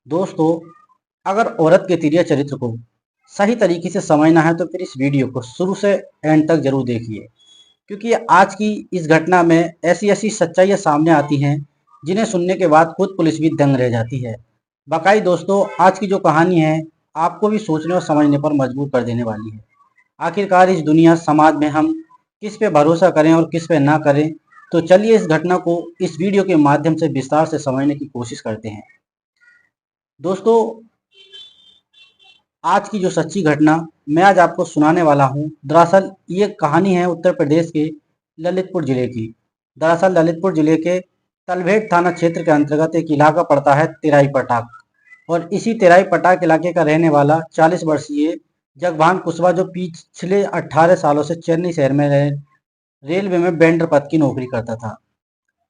दोस्तों, अगर औरत के तिरिया चरित्र को सही तरीके से समझना है तो फिर इस वीडियो को शुरू से एंड तक जरूर देखिए, क्योंकि आज की इस घटना में ऐसी ऐसी सच्चाइयां सामने आती हैं जिन्हें सुनने के बाद खुद पुलिस भी दंग रह जाती है। बाकाई दोस्तों, आज की जो कहानी है आपको भी सोचने और समझने पर मजबूर कर देने वाली है। आखिरकार इस दुनिया समाज में हम किस पे भरोसा करें और किस पे ना करें, तो चलिए इस घटना को इस वीडियो के माध्यम से विस्तार से समझने की कोशिश करते हैं। दोस्तों, आज की जो सच्ची घटना मैं आज आपको सुनाने वाला हूँ, दरअसल ये कहानी है उत्तर प्रदेश के ललितपुर जिले की। दरअसल ललितपुर जिले के तलभेट थाना क्षेत्र के अंतर्गत एक इलाका पड़ता है तेराई पटाक, और इसी तेराई पटाक इलाके का रहने वाला 40 वर्षीय जगभान कुशवाहा, जो पिछले 18 सालों से चेन्नई शहर में रेलवे में वेंडर पद की नौकरी करता था।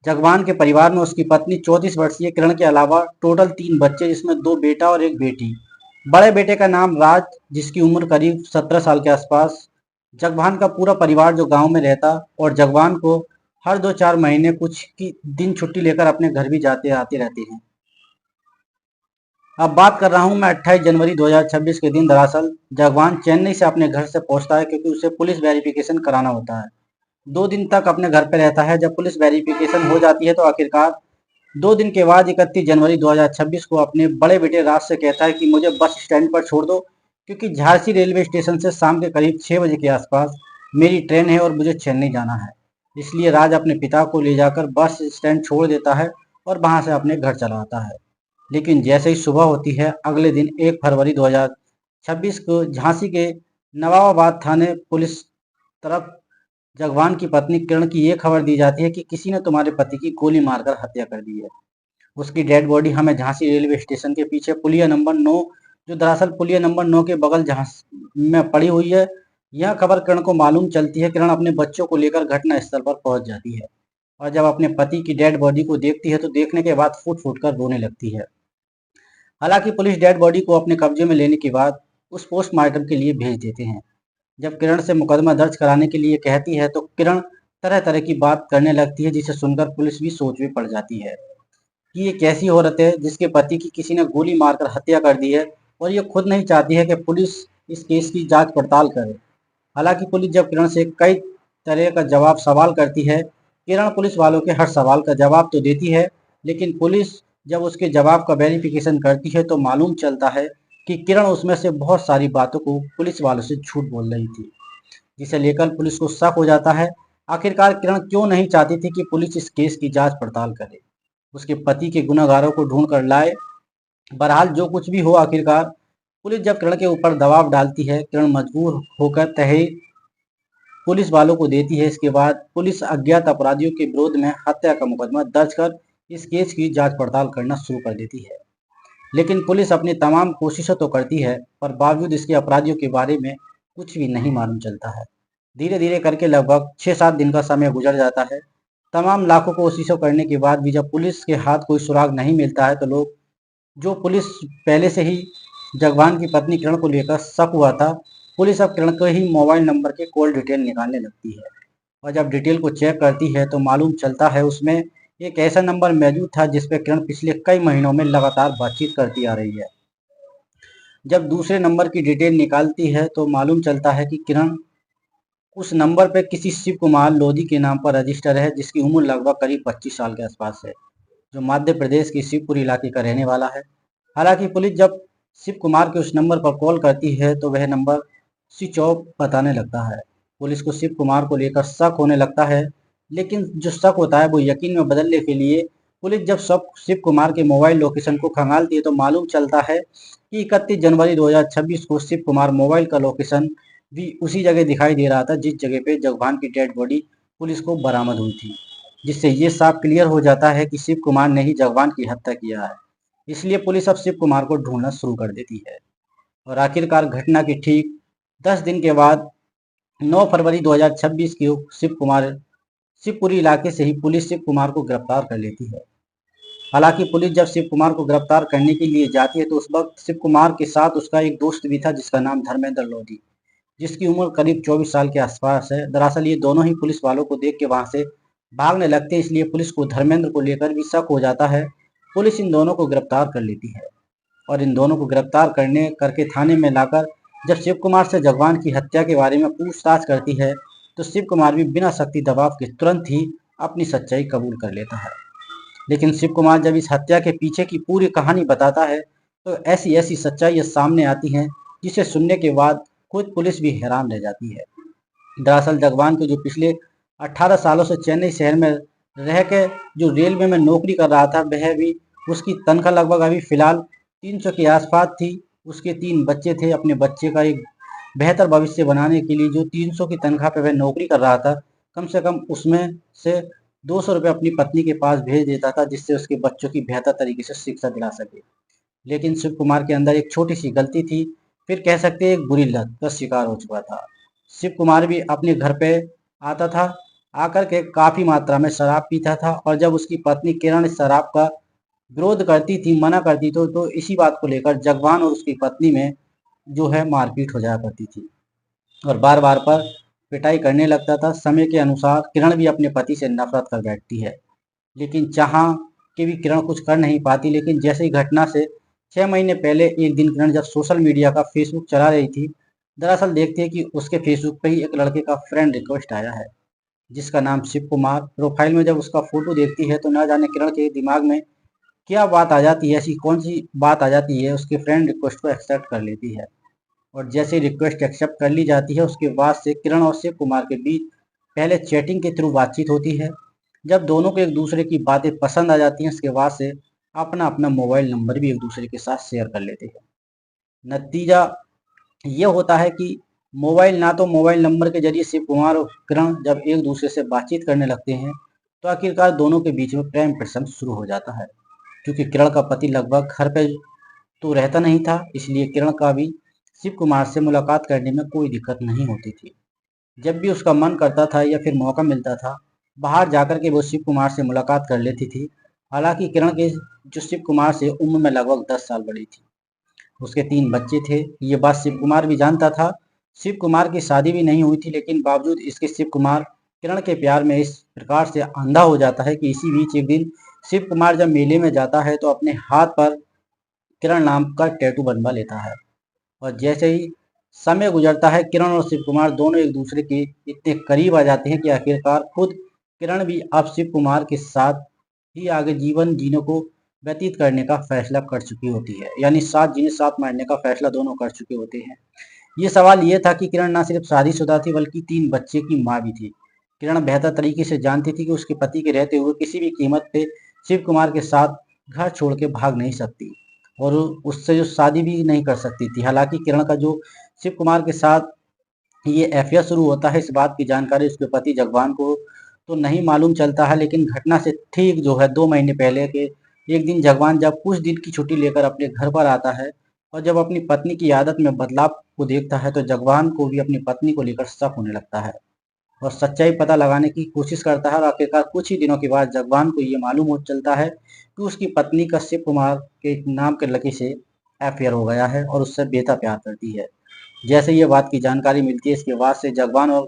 जगवान के परिवार में उसकी पत्नी 34 वर्षीय किरण के अलावा टोटल 3 बच्चे, जिसमें 2 बेटा और 1 बेटी। बड़े बेटे का नाम राज, जिसकी उम्र करीब 17 साल के आसपास। जगवान का पूरा परिवार जो गांव में रहता, और जगवान को हर 2-4 महीने कुछ की दिन छुट्टी लेकर अपने घर भी जाते आते रहते हैं। अब बात कर रहा हूं मैं 28 जनवरी 2026 के दिन। दरअसल जगवान चेन्नई से अपने घर से पहुंचता है, क्योंकि उसे पुलिस वेरिफिकेशन कराना होता है। 2 दिन तक अपने घर पे रहता है। जब पुलिस वेरिफिकेशन हो जाती है तो आखिरकार 2 दिन के बाद 31 जनवरी 2026 को अपने बड़े बेटे राज से कहता है कि मुझे बस स्टैंड पर छोड़ दो, क्योंकि झांसी रेलवे स्टेशन से शाम के करीब 6 बजे के आसपास मेरी ट्रेन है और मुझे चेन्नई जाना है। इसलिए राज अपने पिता को ले जाकर बस स्टैंड छोड़ देता है और वहां से अपने घर चला आता है। लेकिन जैसे ही सुबह होती है अगले दिन 1 फरवरी 2026 को झांसी के नवाबाबाद थाने पुलिस तरफ जगवान की पत्नी किरण की ये खबर दी जाती है कि किसी ने तुम्हारे पति की गोली मारकर हत्या कर दी है। उसकी डेड बॉडी हमें झांसी रेलवे स्टेशन के पीछे पुलिया नंबर 9, जो दरअसल पुलिया नंबर 9 के बगल झांसी में पड़ी हुई है। यह खबर किरण को मालूम चलती है। किरण अपने बच्चों को लेकर घटना स्थल पर पहुंच जाती है, और जब अपने पति की डेड बॉडी को देखती है तो देखने के बाद फूट फूट कर रोने लगती है। हालांकि पुलिस डेड बॉडी को अपने कब्जे में लेने के बाद उस पोस्टमार्टम के लिए भेज देते हैं। जब किरण से मुकदमा दर्ज कराने के लिए कहती है तो किरण तरह तरह की बात करने लगती है, जिसे सुनकर पुलिस भी सोच में पड़ जाती है कि ये कैसी औरत है जिसके पति की किसी ने गोली मारकर हत्या कर दी है, और ये खुद नहीं चाहती है कि पुलिस इस केस की जांच पड़ताल करे। हालांकि पुलिस जब किरण से कई तरह का जवाब सवाल करती है, किरण पुलिस वालों के हर सवाल का जवाब तो देती है, लेकिन पुलिस जब उसके जवाब का वेरिफिकेशन करती है तो मालूम चलता है कि किरण उसमें से बहुत सारी बातों को पुलिस वालों से झूठ बोल रही थी, जिसे लेकर पुलिस को शक हो जाता है। आखिरकार किरण क्यों नहीं चाहती थी कि पुलिस इस केस की जांच पड़ताल करे, उसके पति के गुनाहगारों को ढूंढ कर लाए। बहरहाल जो कुछ भी हो, आखिरकार पुलिस जब किरण के ऊपर दबाव डालती है, किरण मजबूर होकर तहरीर पुलिस वालों को देती है। इसके बाद पुलिस अज्ञात अपराधियों के विरोध में हत्या का मुकदमा दर्ज कर इस केस की जांच पड़ताल करना शुरू कर देती है। लेकिन पुलिस अपनी तमाम कोशिशें तो करती है, पर बावजूद इसके अपराधियों के बारे में कुछ भी नहीं मालूम चलता है। धीरे धीरे करके लगभग 6-7 दिन का समय गुजर जाता है। तमाम लाखों कोशिशों करने के बाद भी जब पुलिस के हाथ कोई सुराग नहीं मिलता है, तो लोग जो पुलिस पहले से ही जगवान की पत्नी किरण को लेकर शक हुआ था, पुलिस अब किरण के ही मोबाइल नंबर के कॉल डिटेल निकालने लगती है। और जब डिटेल को चेक करती है तो मालूम चलता है उसमें एक ऐसा नंबर मौजूद था जिस पर किरण पिछले कई महीनों में लगातार बातचीत करती आ रही है। जब दूसरे नंबर की डिटेल निकालती है तो मालूम चलता है कि किरण उस नंबर पर किसी शिव कुमार लोधी के नाम पर रजिस्टर है, जिसकी उम्र लगभग करीब 25 साल के आसपास है, जो मध्य प्रदेश के शिवपुरी इलाके का रहने वाला है। हालांकि पुलिस जब शिव कुमार के उस नंबर पर कॉल करती है तो वह नंबर स्विच ऑफ बताने लगता है। पुलिस को शिव कुमार को लेकर शक होने लगता है, लेकिन जो शक होता है वो यकीन में बदलने के लिए पुलिस जब सब शिव कुमार के मोबाइल लोकेशन को खंगालती है तो मालूम चलता है कि 31 जनवरी 2026 को शिव कुमार मोबाइल का लोकेशन भी उसी जगह दिखाई दे रहा था जिस जगह पे जगवान की डेड बॉडी पुलिस को बरामद हुई थी, जिससे ये साफ क्लियर हो जाता है कि शिव कुमार ने ही जगवान की हत्या किया है। इसलिए पुलिस अब शिव कुमार को ढूंढना शुरू कर देती है, और आखिरकार घटना के ठीक 10 दिन के बाद 9 फरवरी 2026 को शिवपुरी इलाके से ही पुलिस शिव कुमार को गिरफ्तार कर लेती है। हालांकि पुलिस जब शिव कुमार को गिरफ्तार करने के लिए जाती है तो उस वक्त शिव कुमार के साथ उसका एक दोस्त भी था, जिसका नाम धर्मेंद्र लोधी, जिसकी उम्र करीब 24 साल के आसपास है। दरअसल ये दोनों ही पुलिस वालों को देख के वहां से भागने लगते हैं, इसलिए पुलिस को धर्मेंद्र को लेकर भी शक हो जाता है। पुलिस इन दोनों को गिरफ्तार कर लेती है। और इन दोनों को गिरफ्तार करके थाने में लाकर जब शिव कुमार से जगवान की हत्या के बारे में पूछताछ करती है तो शिव कुमार भी बिना सख्ती दबाव के तुरंत ही अपनी सच्चाई कबूल कर लेता है। लेकिन शिव कुमार जब इस हत्या के पीछे की पूरी कहानी बताता है तो ऐसी ऐसी सच्चाई सामने आती हैं जिसे सुनने के बाद खुद पुलिस भी हैरान रह जाती है। दरअसल जगवान को जो पिछले 18 सालों से चेन्नई शहर में रह के जो रेलवे में नौकरी कर रहा था, वह भी उसकी तनख्वाह लगभग अभी फिलहाल 300 के आसपास थी। उसके 3 बच्चे थे। अपने बच्चे का एक बेहतर भविष्य बनाने के लिए जो 300 की तनख्वाह पे वह नौकरी कर रहा था, कम से कम उसमें से 200 रुपये अपनी पत्नी के पास भेज देता था जिससे उसके बच्चों की बेहतर तरीके से शिक्षा दिला सके। लेकिन शिव कुमार के अंदर एक छोटी सी गलती थी, फिर कह सकते हैं एक बुरी लत का शिकार हो चुका था। शिव कुमार भी अपने घर पे आता था, आकर के काफी मात्रा में शराब पीता था और जब उसकी पत्नी किरण इस शराब का विरोध करती थी, मना करती तो इसी बात को लेकर जगवान और उसकी पत्नी में जो है मारपीट हो जाया करती थी और बार बार पर पिटाई करने लगता था। समय के अनुसार किरण भी अपने पति से नफरत कर बैठती है, लेकिन चाह के भी किरण कुछ कर नहीं पाती। लेकिन जैसे ही घटना से 6 महीने पहले एक दिन किरण जब सोशल मीडिया का फेसबुक चला रही थी, दरअसल देखती है कि उसके फेसबुक पे ही एक लड़के का फ्रेंड रिक्वेस्ट आया है जिसका नाम शिव कुमार। प्रोफाइल में जब उसका फोटो देखती है तो ना जाने किरण के दिमाग में क्या बात आ जाती है, ऐसी कौन सी बात आ जाती है, उसके फ्रेंड रिक्वेस्ट को एक्सेप्ट कर लेती है। और जैसे रिक्वेस्ट एक्सेप्ट कर ली जाती है उसके बाद से किरण और शिव कुमार के बीच पहले चैटिंग के थ्रू बातचीत होती है। जब दोनों को एक दूसरे की बातें पसंद आ जाती हैं उसके बाद से अपना अपना मोबाइल नंबर भी एक दूसरे के साथ शेयर कर लेते हैं। नतीजा ये होता है कि मोबाइल नंबर के जरिए शिव कुमार और किरण जब एक दूसरे से बातचीत करने लगते हैं तो आखिरकार दोनों के बीच में प्रेम प्रसंग शुरू हो जाता है। क्योंकि किरण का पति लगभग घर पे तो रहता नहीं था, इसलिए किरण का भी शिव कुमार से मुलाकात करने में कोई दिक्कत नहीं होती थी। जब भी उसका मन करता था या फिर मौका मिलता था, बाहर जाकर के वो शिव कुमार से मुलाकात कर लेती थी। हालांकि किरण के जो शिव कुमार से उम्र में लगभग 10 साल बड़ी थी, उसके 3 बच्चे थे। ये बात शिव कुमार भी जानता था। शिव कुमार की शादी भी नहीं हुई थी, लेकिन बावजूद इसके शिव कुमार किरण के प्यार में इस प्रकार से अंधा हो जाता है कि इसी बीच एक दिन शिव कुमार जब मेले में जाता है तो अपने हाथ पर किरण नाम का टैटू बनवा लेता है। और जैसे ही समय गुजरता है किरण और शिव कुमार दोनों एक दूसरे के इतने करीब आ जाते हैं कि आखिरकार खुद किरण भी अब शिव कुमार के साथ ही आगे जीवन जीने को व्यतीत करने का फैसला कर चुकी होती है, यानी साथ जीने साथ मरने का फैसला दोनों कर चुके होते हैं। ये सवाल ये था कि किरण न सिर्फ शादीशुदा थी बल्कि 3 बच्चे की माँ भी थी। किरण बेहतर तरीके से जानती थी कि उसके पति के रहते हुए किसी भी कीमत पे शिव कुमार के साथ घर छोड़ के भाग नहीं सकती और उससे जो शादी भी नहीं कर सकती थी। हालांकि किरण का जो शिव कुमार के साथ ये अफेयर शुरू होता है, इस बात की जानकारी उसके पति जगवान को तो नहीं मालूम चलता है। लेकिन घटना से ठीक जो है 2 महीने पहले के एक दिन जगवान जब कुछ दिन की छुट्टी लेकर अपने घर पर आता है और जब अपनी पत्नी की आदत में बदलाव को देखता है तो जगवान को भी अपनी पत्नी को लेकर शक होने लगता है और सच्चाई पता लगाने की कोशिश करता है। और आखिरकार कुछ ही दिनों के बाद जगवान को ये मालूम हो चलता है कि उसकी पत्नी का शिव कुमार के नाम के लड़के से अफेयर हो गया है और उससे बेहद प्यार करती है। जैसे ये बात की जानकारी मिलती है इसके बाद से जगवान और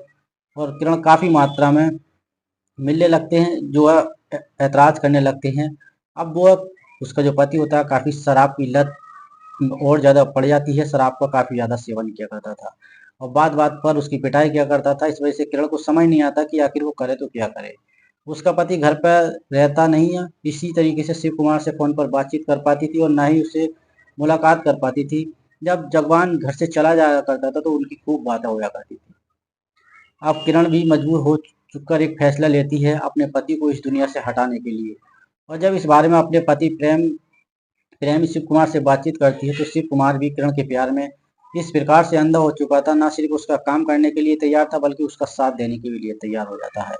किरण काफी मात्रा में मिलने लगते हैं, जो है ऐतराज करने लगते हैं। अब वो उसका जो पति होता है काफी शराब की लत और ज़्यादा पड़ जाती है, शराब का काफ़ी ज़्यादा सेवन किया करता था और बात-बात पर उसकी पिटाई किया करता था। इस वजह से किरण को समझ नहीं आता कि आखिर वो करे तो क्या करे। उसका पति घर पर रहता नहीं है, इसी तरीके से शिव कुमार से फ़ोन पर बातचीत कर पाती थी और ना ही उससे मुलाकात कर पाती थी। जब जगवान घर से चला जाया करता था तो उनकी खूब बातें होया करती थी। अब किरण भी मजबूर हो चुककर एक फैसला लेती है अपने पति को इस दुनिया से हटाने के लिए और जब इस बारे में अपने पति प्रेमी शिव कुमार से बातचीत करती है तो शिव कुमार भी किरण के प्यार में इस प्रकार से अंधा हो चुका था, ना सिर्फ उसका काम करने के लिए तैयार था बल्कि उसका साथ देने के लिए तैयार हो जाता है।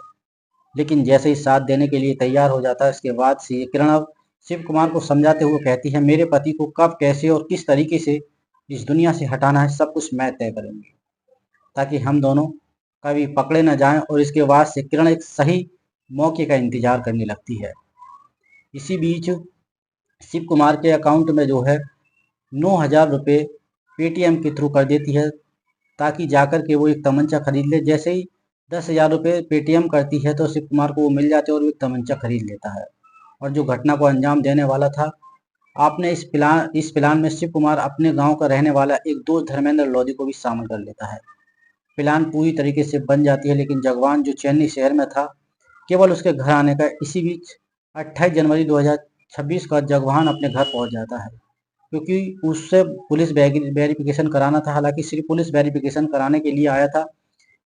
लेकिन जैसे ही साथ देने के लिए तैयार हो जाता है इसके बाद से किरण अब शिव कुमार को समझाते हुए कहती है मेरे पति को कब कैसे और किस तरीके से इस दुनिया से हटाना है सब कुछ मैं तय करूंगी ताकि हम दोनों कभी पकड़े न जाएं। और इसके बाद से किरण एक सही मौके का इंतजार करने लगती है। इसी बीच शिव कुमार के अकाउंट में जो है 9,000 रुपये पेटीएम के थ्रू कर देती है ताकि जाकर के वो एक तमंचा खरीद ले। जैसे ही 10,000 रुपये पेटीएम करती है तो शिव कुमार को वो मिल जाते हैं और वो एक तमंचा खरीद लेता है और जो घटना को अंजाम देने वाला था आपने इस प्लान में शिव कुमार अपने गांव का रहने वाला एक दोस्त धर्मेंद्र लोधी को भी शामिल कर लेता है। प्लान पूरी तरीके से बन जाती है, लेकिन जगवान जो चेन्नई शहर में था, केवल उसके घर आने का इसी बीच 28 जनवरी 2026 का जगवान अपने घर पहुंच जाता है, क्योंकि उससे पुलिस वेरिफिकेशन कराना था। हालांकि सिर्फ पुलिस वेरिफिकेशन कराने के लिए आया था।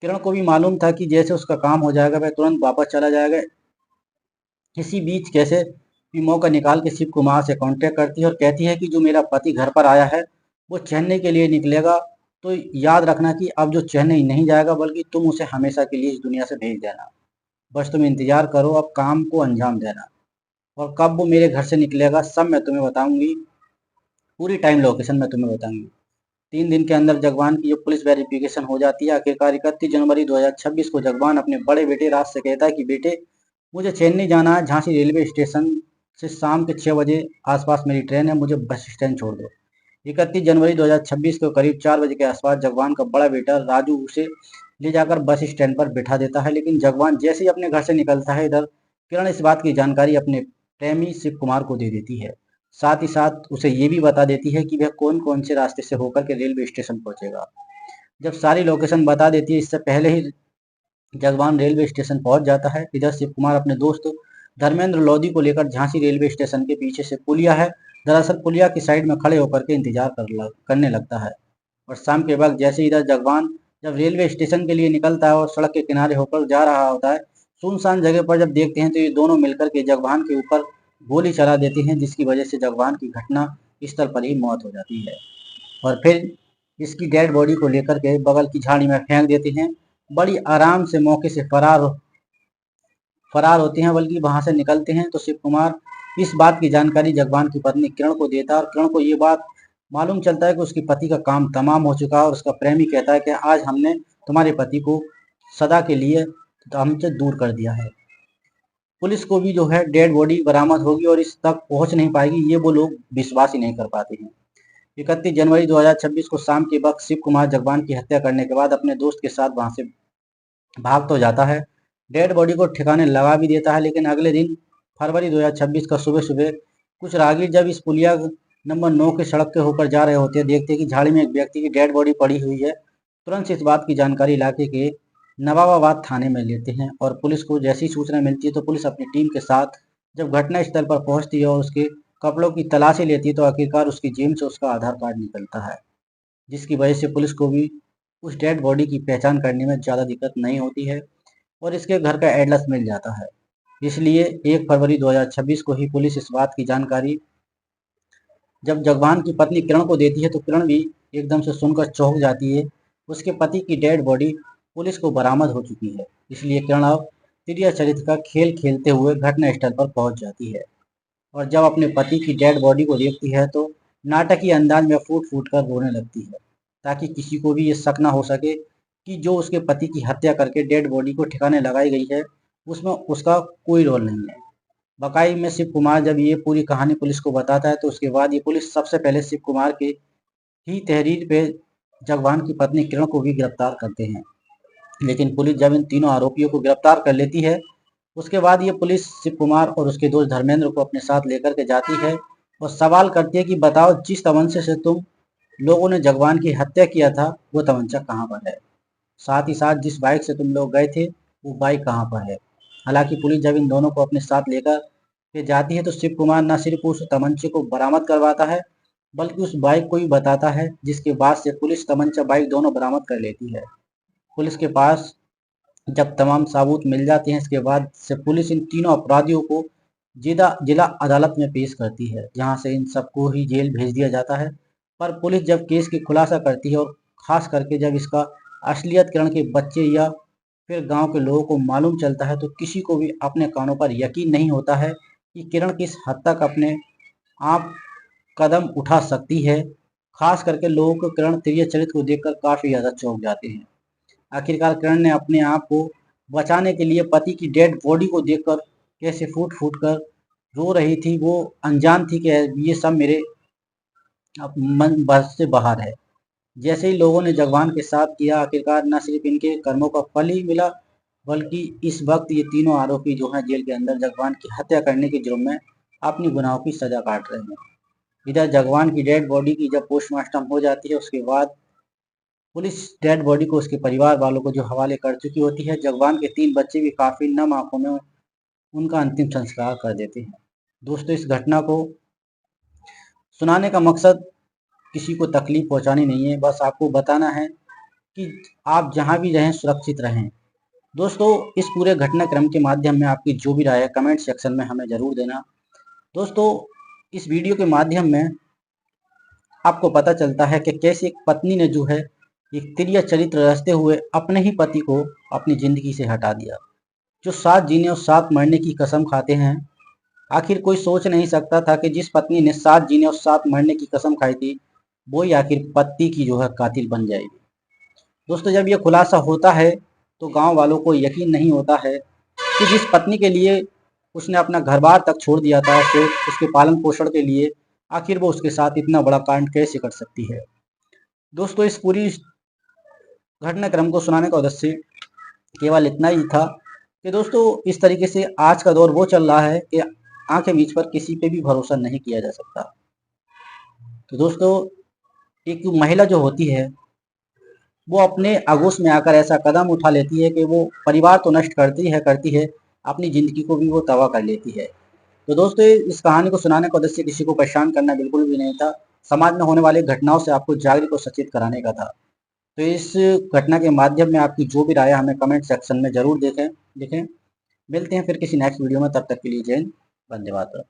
किरण को भी मालूम था कि जैसे उसका काम हो जाएगा वह तुरंत वापस चला जाएगा। इसी बीच कैसे भी मौका निकाल के शिव कुमार से कांटेक्ट करती है और कहती है कि जो मेरा पति घर पर आया है वो चेन्नई के लिए निकलेगा, तो याद रखना कि अब जो चेन्नई नहीं जाएगा बल्कि तुम उसे हमेशा के लिए इस दुनिया से भेज देना। बस तुम इंतजार करो, अब काम को अंजाम देना, और कब वो मेरे घर से निकलेगा सब मैं तुम्हें बताऊंगी, पूरी टाइम लोकेशन मैं तुम्हें बताऊंगी। 3 दिन के अंदर जगवान की जो पुलिस वेरिफिकेशन हो जाती है। आखिरकार 31 जनवरी 2026 को जगवान अपने बड़े बेटे राज से कहता है कि बेटे, मुझे चेन्नई जाना है। झांसी रेलवे स्टेशन से शाम के 6 बजे आसपास मेरी ट्रेन है, मुझे बस स्टैंड छोड़ दो। 31 जनवरी 2026 को करीब 4 बजे के आसपास जगवान का बड़ा बेटा राजू उसे ले जाकर बस स्टैंड पर बैठा देता है। लेकिन जगवान जैसे ही अपने घर से निकलता है, इधर किरण इस बात की जानकारी अपने प्रेमी शिव कुमार को दे देती है। साथ ही साथ उसे ये भी बता देती है कि वह कौन कौन से रास्ते से होकर के रेलवे स्टेशन पहुंचेगा। जब सारी लोकेशन बता देती है, इससे पहले ही जगवान रेलवे स्टेशन पहुंच जाता है। इधर शिव कुमार अपने दोस्त धर्मेंद्र लोधी को लेकर झांसी रेलवे स्टेशन के पीछे से पुलिया है, दरअसल पुलिया की साइड में खड़े होकर के इंतजार करने लगता है। और शाम के वक्त जैसे इधर जगवान जब रेलवे स्टेशन के लिए निकलता है और सड़क के किनारे होकर जा रहा होता है, सुनसान जगह पर जब देखते हैं तो ये दोनों मिलकर के जगवान के ऊपर गोली चला देते हैं, जिसकी वजह से जगवान की घटना स्थल पर ही मौत हो जाती है। और फिर इसकी डेड बॉडी को लेकर के बगल की झाड़ी में फेंक देते हैं। बड़ी आराम से मौके से फरार होते हैं, बल्कि वहां से निकलते हैं तो शिव कुमार इस बात की जानकारी जगवान की पत्नी किरण को देता है, और किरण को ये बात मालूम चलता है कि उसके पति का काम तमाम हो चुका है। और उसका प्रेमी कहता है कि आज हमने तुम्हारे पति को सदा के लिए हमसे दूर कर दिया है। पुलिस को भी जो है डेड बॉडी बरामद होगी और इस तक पहुंच नहीं पाएगी, ये वो लोग विश्वास ही नहीं कर पाते हैं। 31 जनवरी 2026 को शाम के वक्त शिव कुमार जगवान की हत्या करने के बाद अपने दोस्त के साथ वहां से भाग तो जाता है, डेड बॉडी को ठिकाने लगा भी देता है। लेकिन अगले दिन फरवरी 2026 का सुबह सुबह कुछ राहगीर जब इस पुलिया नंबर 9 के सड़क के होकर जा रहे होते हैं, देखते हैं कि झाड़ी में एक व्यक्ति की डेड बॉडी पड़ी हुई है। तुरंत से इस बात की जानकारी इलाके के नवाबाबाद थाने में लेते हैं, और पुलिस को जैसी सूचना मिलती है तो पुलिस अपनी टीम के साथ जब घटना स्थल पर पहुंचती है और उसके कपड़ों की तलाशी लेती है, तो आखिरकार उसकी जेब से उसका आधार कार्ड निकलता है, जिसकी वजह से पुलिस को भी उस डेड बॉडी की पहचान करने में ज़्यादा दिक्कत नहीं होती है और इसके घर का एड्रेस मिल जाता है। इसलिए 1 फरवरी 2026 को ही पुलिस इस बात की जानकारी जब जगवान की पत्नी किरण को देती है, तो किरण भी एकदम से सुनकर चौंक जाती है। उसके पति की डेड बॉडी पुलिस को बरामद हो चुकी है। इसलिए किरण अब तिरिया चरित्र का खेल खेलते हुए घटना स्थल पर पहुंच जाती है, और जब अपने पति की डेड बॉडी को देखती है तो नाटकीय अंदाज में फूट फूट कर रोने लगती है, ताकि किसी को भी ये शक ना हो सके कि जो उसके पति की हत्या करके डेड बॉडी को ठिकाने लगाई गई है उसमें उसका कोई रोल नहीं है। बकाई में शिव कुमार जब ये पूरी कहानी पुलिस को बताता है, तो उसके बाद ये पुलिस सबसे पहले शिव कुमार के ही तहरीर पे जगवान की पत्नी किरण को भी गिरफ्तार करते हैं। लेकिन पुलिस जब इन तीनों आरोपियों को गिरफ्तार कर लेती है, उसके बाद ये पुलिस शिव कुमार और उसके दोस्त धर्मेंद्र को अपने साथ लेकर के जाती है और सवाल करती है कि बताओ, जिस तमंचे से तुम लोगों ने जगवान की हत्या किया था वो तमंचा कहाँ पर है? साथ ही साथ जिस बाइक से तुम लोग गए थे वो बाइक कहाँ पर है? हालांकि पुलिस जब इन दोनों को अपने साथ लेकर के जाती है, तो शिव कुमार न सिर्फ उस तमंचे को बरामद करवाता है बल्कि उस बाइक को भी बताता है, जिसके बाद से पुलिस तमंचा बाइक दोनों बरामद कर लेती है। पुलिस के पास जब तमाम सबूत मिल जाते हैं, इसके बाद से पुलिस इन तीनों अपराधियों को जिला जिला अदालत में पेश करती है, जहां से इन सबको ही जेल भेज दिया जाता है। पर पुलिस जब केस की खुलासा करती है और खास करके जब इसका असलियत किरण के बच्चे या फिर गांव के लोगों को मालूम चलता है, तो किसी को भी अपने कानों पर यकीन नहीं होता है कि किरण किस हद तक अपने आप कदम उठा सकती है। खास करके लोगों को किरण तिरिया चरित्र को देखकर काफी ज्यादा चौंक जाते हैं। आखिरकार किरण ने अपने आप को बचाने के लिए पति की डेड बॉडी को देखकर कैसे फूट फूट कर रो रही थी, वो अनजान थी कि ये सब मेरे मन बस से बाहर है। जैसे ही लोगों ने जगवान के साथ किया, आखिरकार न सिर्फ इनके कर्मों का फल ही मिला, बल्कि इस वक्त ये तीनों आरोपी जो हैं जेल के अंदर जगवान की हत्या करने के जुर्म में अपनी गुनाहों की सजा काट रहे हैं। इधर जगवान की डेड बॉडी की जब पोस्टमार्टम हो जाती है, उसके बाद पुलिस डेड बॉडी को उसके परिवार वालों को जो हवाले कर चुकी होती है। जगवान के 3 बच्चे भी काफ़ी नम आँखों में उनका अंतिम संस्कार कर देते हैं। दोस्तों, इस घटना को सुनाने का मकसद किसी को तकलीफ पहुंचानी नहीं है, बस आपको बताना है कि आप जहां भी रहें सुरक्षित रहें। दोस्तों, इस पूरे घटनाक्रम के माध्यम में आपकी जो भी राय है कमेंट सेक्शन में हमें ज़रूर देना। दोस्तों, इस वीडियो के माध्यम में आपको पता चलता है कि कैसे एक पत्नी ने जो है एक तिर्य चरित्र रचते हुए अपने ही पति को अपनी ज़िंदगी से हटा दिया। जो साथ जीने और साथ मरने की कसम खाते हैं, आखिर कोई सोच नहीं सकता था कि जिस पत्नी ने साथ जीने और साथ मरने की कसम खाई थी, वो ही आखिर पति की जो है कातिल बन जाएगी। दोस्तों, जब ये खुलासा होता है तो गांव वालों को यकीन नहीं होता है कि जिस पत्नी के लिए उसने अपना घर बार तक छोड़ दिया था, सिर्फ उसके पालन पोषण के लिए, आखिर वो उसके साथ इतना बड़ा कांड कैसे कर सकती है। दोस्तों, इस पूरी घटनाक्रम को सुनाने का उद्देश्य केवल इतना ही था कि दोस्तों, इस तरीके से आज का दौर वो चल रहा है कि आंखें मीच पर किसी पे भी भरोसा नहीं किया जा सकता। तो दोस्तों, एक महिला जो होती है वो अपने आगोश में आकर ऐसा कदम उठा लेती है कि वो परिवार तो नष्ट करती है, अपनी ज़िंदगी को भी वो तबाह कर लेती है। तो दोस्तों, इस कहानी को सुनाने का उद्देश्य किसी को परेशान करना बिल्कुल भी नहीं था। समाज में होने वाली घटनाओं से आपको जागरूक और सचेत कराने का था। तो इस घटना के माध्यम में आपकी जो भी राय है हमें कमेंट सेक्शन में ज़रूर लिखें। मिलते हैं फिर किसी नेक्स्ट वीडियो में, तब तक के लिए जय हिंद, वंदे मातरम।